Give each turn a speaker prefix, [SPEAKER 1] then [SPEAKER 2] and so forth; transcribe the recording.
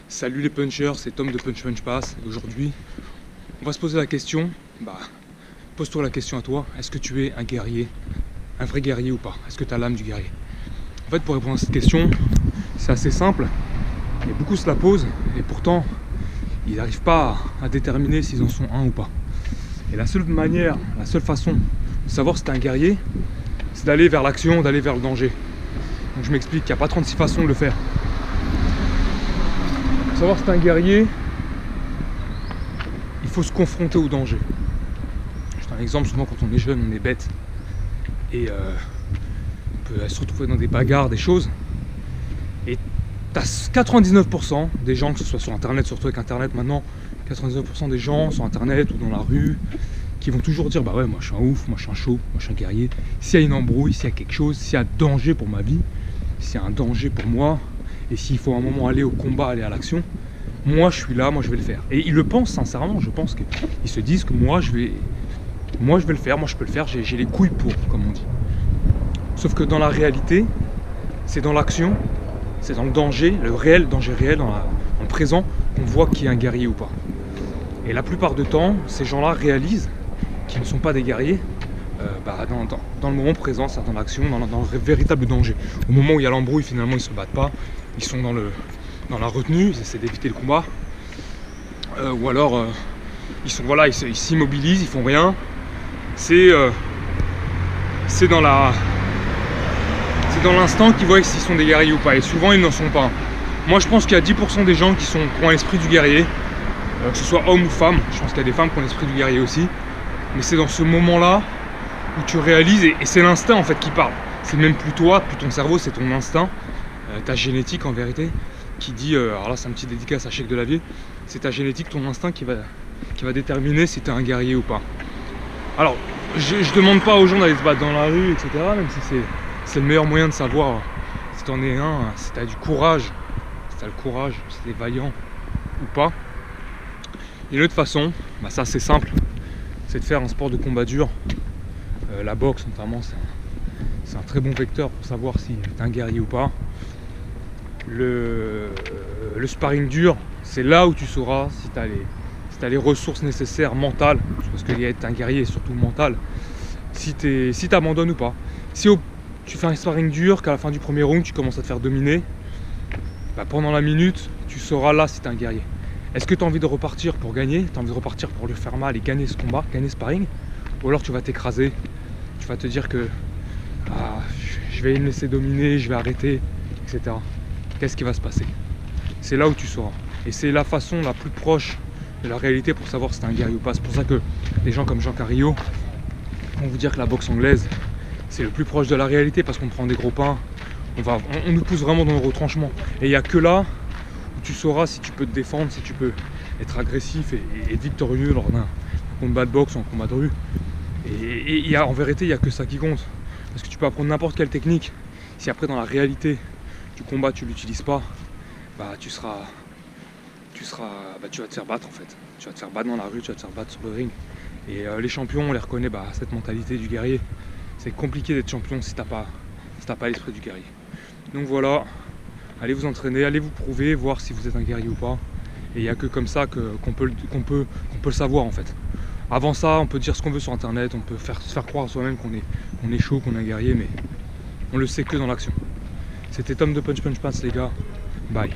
[SPEAKER 1] Salut les punchers, c'est Tom de Punch Punch Pass. Aujourd'hui, on va se poser la question, pose-toi la question à toi, est-ce que tu es un guerrier, un vrai guerrier ou pas? Est-ce que tu as l'âme du guerrier? En fait, pour répondre à cette question, c'est assez simple, et beaucoup se la posent, et pourtant, ils n'arrivent pas à déterminer s'ils en sont un ou pas. Et la seule manière, la seule façon de savoir si tu es un guerrier, c'est d'aller vers l'action, d'aller vers le danger. Donc je m'explique, il n'y a pas 36 façons de le faire. Pour savoir si tu es un guerrier, il faut se confronter au danger. Je donne un exemple, souvent quand on est jeune, on est bête. Et on peut se retrouver dans des bagarres, des choses. Et tu as 99% des gens, que ce soit sur internet, surtout avec internet maintenant, 99% des gens sur internet ou dans la rue, qui vont toujours dire bah ouais, moi je suis un ouf, moi je suis un chaud, moi je suis un guerrier. S'il y a une embrouille, s'il y a quelque chose, s'il y a danger pour ma vie, s'il y a un danger pour moi, et s'il faut à un moment aller au combat, aller à l'action, moi je suis là, moi je vais le faire. Et ils le pensent sincèrement, je pense qu'ils se disent que moi je vais le faire, moi je peux le faire, j'ai les couilles pour, comme on dit. Sauf que dans la réalité, c'est dans l'action, c'est dans le danger, le réel, danger réel, dans le présent, qu'on voit qui est un guerrier ou pas. Et la plupart du temps, ces gens-là réalisent qu'ils ne sont pas des guerriers dans le moment présent, c'est dans l'action, dans le véritable danger. Au moment où il y a l'embrouille, finalement, ils ne se battent pas, ils sont dans la retenue, ils essaient d'éviter le combat. Ou alors, ils s'immobilisent, ils font rien. C'est dans l'instant qu'ils voient s'ils sont des guerriers ou pas. Et souvent, ils n'en sont pas. Moi, je pense qu'il y a 10% des gens qui ont l'esprit du guerrier, que ce soit homme ou femme. Je pense qu'il y a des femmes qui ont l'esprit du guerrier aussi. Mais c'est dans ce moment-là où tu réalises, et c'est l'instinct en fait qui parle. C'est même plus toi, plus ton cerveau, c'est ton instinct, ta génétique en vérité, qui dit, alors là c'est un petit dédicace à Cheikh de la Vie, c'est ta génétique, ton instinct qui va déterminer si tu es un guerrier ou pas. Alors, je demande pas aux gens d'aller se battre dans la rue, etc., même si c'est le meilleur moyen de savoir si tu en es un, si tu as du courage, si tu as le courage, si tu es vaillant ou pas. Et une autre façon, ça c'est simple, c'est de faire un sport de combat dur. La boxe notamment, c'est un très bon vecteur pour savoir si tu es un guerrier ou pas. Le sparring dur, c'est là où tu sauras si tu as les ressources nécessaires mentales, parce que être un guerrier est surtout mental, si tu abandonnes ou pas. Si tu fais un sparring dur, qu'à la fin du premier round tu commences à te faire dominer, pendant la minute tu sauras là si tu es un guerrier. Est-ce que tu as envie de repartir pour gagner, tu as envie de repartir pour lui faire mal et gagner ce combat, gagner ce sparring, ou alors tu vas t'écraser, tu vas te dire que je vais me laisser dominer, je vais arrêter, etc. Qu'est-ce qui va se passer? C'est là où tu sauras. Et c'est la façon la plus proche de la réalité pour savoir si tu es un guerrier ou pas. C'est pour ça que les gens comme Jean Carrillo vont vous dire que la boxe anglaise, c'est le plus proche de la réalité parce qu'on prend des gros pains, on nous pousse vraiment dans le retranchement. Et il n'y a que là où tu sauras si tu peux te défendre, si tu peux être agressif et victorieux lors d'un combat de boxe ou un combat de rue. Et en vérité, il n'y a que ça qui compte. Parce que tu peux apprendre n'importe quelle technique. Si après, dans la réalité du combat, tu ne l'utilises pas, tu vas te faire battre en fait. Tu vas te faire battre dans la rue, tu vas te faire battre sur le ring. Et les champions, on les reconnaît cette mentalité du guerrier. C'est compliqué d'être champion si t'as pas l'esprit du guerrier. Donc voilà, allez vous entraîner, allez vous prouver, voir si vous êtes un guerrier ou pas. Et il n'y a que comme ça qu'on peut le savoir en fait. Avant ça, on peut dire ce qu'on veut sur internet, on peut se faire croire à soi-même qu'on est chaud, qu'on est un guerrier, mais on le sait que dans l'action. C'était Tom de Punch Punch Pass les gars, bye.